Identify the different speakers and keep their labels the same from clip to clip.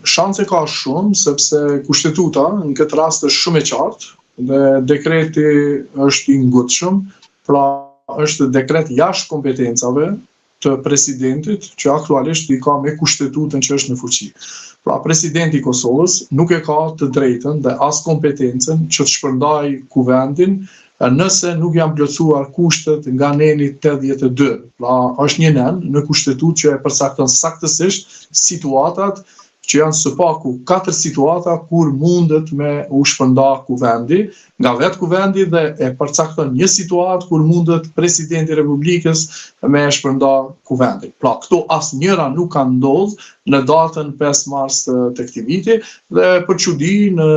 Speaker 1: shanse ka shumë, sepse kushtetuta në këtë rast është shumë e qartë dhe dekreti është i ngutshëm, pra është dekret jashtë kompetencave të presidentit që aktualisht i ka me kushtetutën që është në fuqi. Pra presidenti i Kosovës nuk e ka të drejtën dhe as kompetencën që të shpërndaj kuvendin nëse nuk janë plotësuar kushtet nga neni 82. Pra është një nen në kushtetutë që e përcakton saktësisht situatat që janë së paku 4 situata kur mundet me u shpërnda kuvendi, nga vetë kuvendi dhe e përcakton një situatë kur mundet presidenti i Republikës me e shpërnda kuvendi. Pra këto asnjëra nuk kanë ndodhur në datën 5 mars të këtij viti dhe për çudi në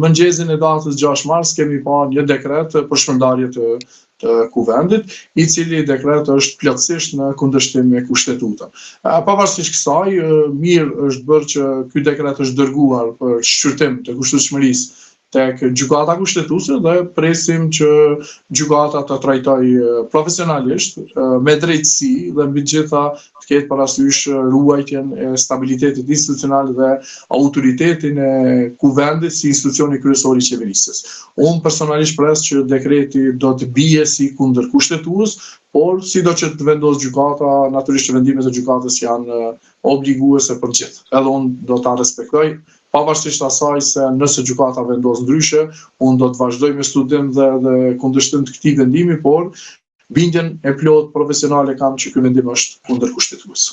Speaker 1: mëngjesin e datës 6 mars kemi pa një dekret për shpërndarje të kuvendit, i cili dekret është plotësisht në kundërshtim me kushtetuta. Pavarësisht kësaj, mirë është bërë që ky dekret është dërguar për shqyrtim të kushtetshmërisë tek gjykata kushtetuese dhe presim që gjykata ta trajtojë profesionalisht, me drejtësi dhe mbi gjitha të ketë parasysh ruajtjen e stabilitetit institucional dhe autoritetin e kuvendit si institucioni kryesor i qeverisjes. Unë personalisht pres që dekreti do të bie si kundër kushtetues, por sido që të vendos gjykata, natyrisht që vendimet e gjykatës janë obliguese për gjithë. Edhe unë do ta respektoj, pavarësisht asaj se nëse gjykata vendos ndryshe, unë do të vazhdoj me studim dhe kundërshtim të këtij vendimi, por bindjen e plot profesionale kam që ky vendim është kundër kushtetues.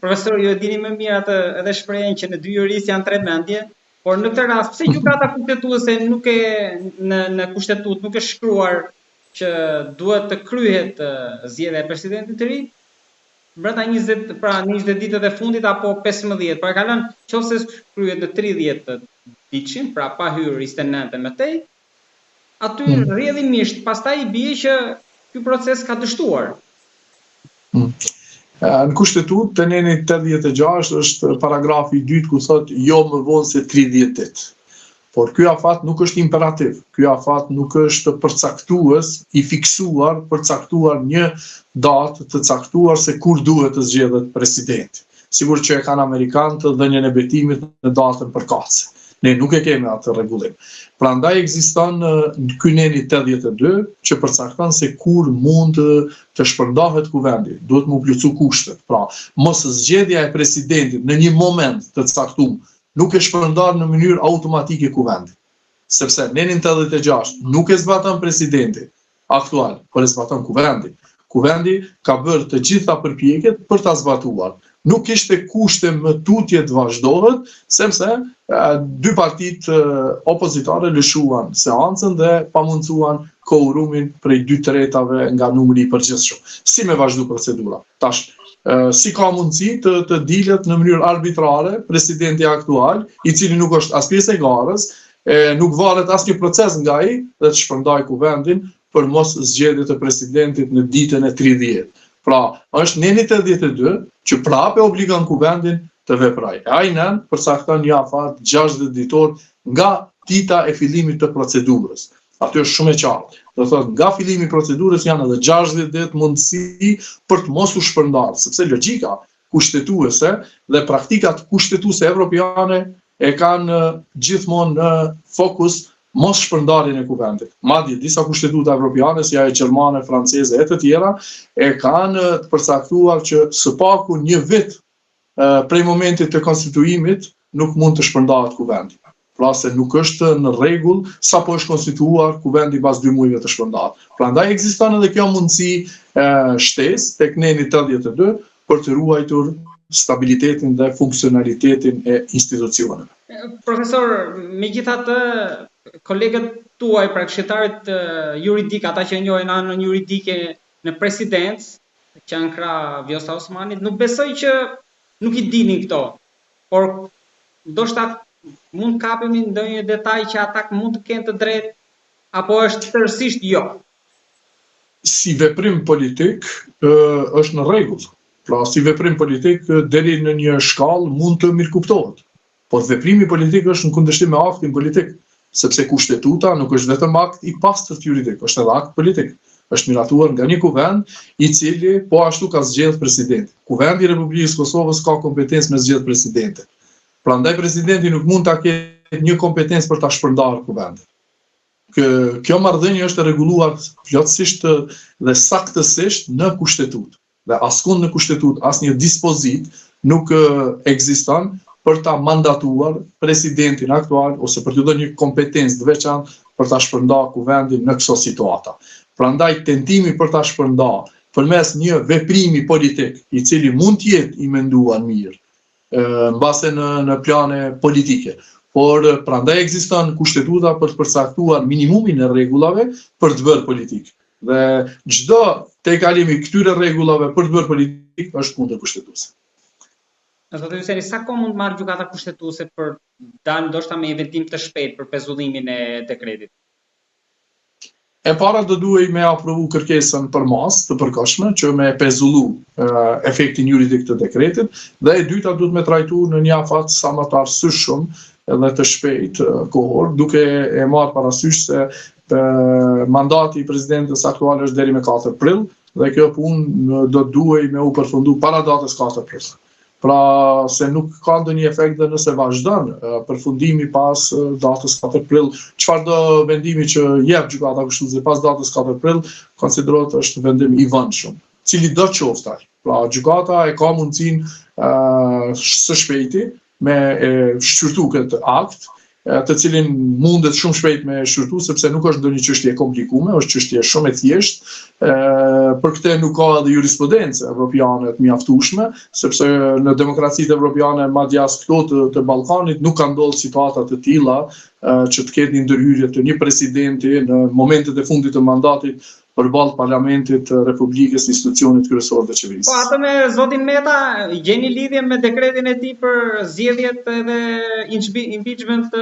Speaker 2: Profesor, ju e dini më mirë atë edhe shprehjen që në dy juristë janë 3 mendje, por në këtë rast pse gjykata kushtetuese nuk e në kushtetutë nuk është shkruar që duhet të kryhet zgjedhja e presidentit të ri brenda 20 ditët e fundit apo 15, pra ka lënë nëse kryhet në 30 ditëshin, pra pa hyrë 29 më tej, aty rrjedhimisht pastaj i bie që ky proces ka dështuar.
Speaker 1: Në kushtetutë të neni 86 është paragrafi i dytë ku thotë jo më vonë se 30 ditë. Por ky afat nuk është imperativ, ky afat nuk është përcaktues, i fiksuar, përcaktuar një datë të caktuar se kur duhet të zgjedhet presidenti. Sigur që e kanë amerikanët dhënien e betimit në datën përkatëse. Ne nuk e kemi atë rregullim. Prandaj ekziston ky neni 82 që përcakton se kur mund të shpërndahet kuvendi, duhet më plotësu kushtet. Pra, mos zgjedhja e presidentit në një moment të caktuar nuk e shpërndar në mënyrë automatike kuvendit. Sepse nenin 86 nuk e zbaton presidenti aktual, por e zbaton kuvendi. Kuvendi ka bërë të gjitha përpjekjet për ta zbatuar. Nuk ishte kushte më tutje të vazhdohet, sepse dy partitë opozitare lëshuan seancën dhe pamundsuan quorumin prej 2/3 nga numri i përgjithshëm. Si me vazhdu procedura? Tash, si ka mundësi të dilet në mënyrë arbitrare presidenti aktual, i cili nuk është as pjesë e garës, nuk varet asnjë proces nga ai dhe të shpërndaj kuvendin për mos zgjedhje të presidentit në ditën e 30. Pra, është neni 82 që prapë obligon kuvendin të vepraj. Ai nen përcakton një afat 60 ditor nga dita e fillimit të procedurës. Aty është shumë e qartë. Do thotë nga fillimi i procedurës janë edhe 60 ditë mundësi për të mos u shpërndarë, sepse logjika kushtetuese dhe praktikat kushtetuese evropiane e kanë gjithmonë në fokus mos shpërndarjen e kuvendit. Madje disa kushtetuta evropiane, si ajo gjermane, franceze e të tjera, e kanë të përcaktuar që së paku një vit prej momentit të konstituimit nuk mund të shpërndahet kuvendi. Pra se nuk është në rregull sa po është konstituar kuvendi pas 2 muajve të shpërndahet. Prandaj ekziston edhe kjo mundësi shtesë tek neni 82 për të ruajtur stabilitetin dhe funksionalitetin e institucioneve.
Speaker 2: Profesor, megjithatë kolegët tuaj, pra këshilltarët juridik, ata që njohin anën juridike në presidencë, që janë krah Vjosa Osmanit, nuk besoj që nuk i dinin këto, por ndoshta mund kapemi ndonjë detaj që ata mund të kenë të drejtë, apo është tërësisht jo?
Speaker 1: Si veprim politik është në rregull. Pra, si veprim politik deri në një shkallë mund të mirëkuptohet. Por veprimi politik është në kundërshtim me aktin politik, sepse kushtetuta nuk është vetëm akt i pastërt juridik, është edhe akt politik. Është miratuar nga një kuvend i cili po ashtu ka zgjedhur presidentin. Kuvendi i Republikës Kosovës ka kompetencë me zgjedhje presidentin. Prandaj presidenti nuk mund ta ketë një kompetencë për ta shpërndarë kuvendin. Kjo marrëdhënie është e rregulluar plotësisht dhe saktësisht në kushtetutë. Dhe askund në kushtetutë asnjë dispozit nuk ekziston për ta mandatuar presidentin aktual ose për të dhënë një kompetencë të veçantë për ta shpërndarë kuvendin në këto situata. Prandaj tentimi për ta shpërndarë përmes një veprimi politik i cili mund të jetë i menduar mirë, mbase në plane politike, por prandaj ekziston kushtetuta për të përcaktuar minimumin e rregullave për të bërë politikë. Dhe çdo tejkalimi këtyre rregullave për të bërë politikë është kundër kushtetuese.
Speaker 2: Zotë Hyseni, sa kohë mund marrë gjykata kushtetuese për dalë ndoshta me një vendim të shpejtë për pezullimin e dekretit?
Speaker 1: E para do duhej me aprovu kërkesën për masë të përkohshme që me pezullu efektin juridik të dekretit, dhe e dyta duhet me trajtu në një afat sa më të arsyeshëm edhe të shpejt kohor, duke e marrë parasysh se mandati i presidentës aktual është deri me 4 prill dhe kjo punë do duhej me u përfundu para datës 4 prill. Pra se nuk ka ndonjë efekt dhe nëse vazhdon përfundimi pas datës 4 prill, çfarëdo vendimi që jep gjykata kushtetuese pas datës 4 prill, konsiderohet është vendim i vëndshëm, cili do qoftë ai. Pra gjykata e ka mundësinë së shpejti me shqyrtu këtë akt, të cilin mundet shumë shpejt me shqyrtu, sepse nuk është ndonjë çështje e komplikume, është çështje shumë e thjeshtë. Për këtë nuk ka edhe jurisprudencë evropiane të mjaftueshme, sepse në demokracitë evropiane, madje as këto të Ballkanit, nuk ka ndodhur situata të tilla që të ketë një ndërhyrje të një presidenti në momentet e fundit të mandatit përballë Parlamentit të Republikës, institucionit kryesor të qeverisë.
Speaker 2: Po atë me zotin Meta, gjeni lidhje me dekretin e tij për zgjedhjet edhe impeachment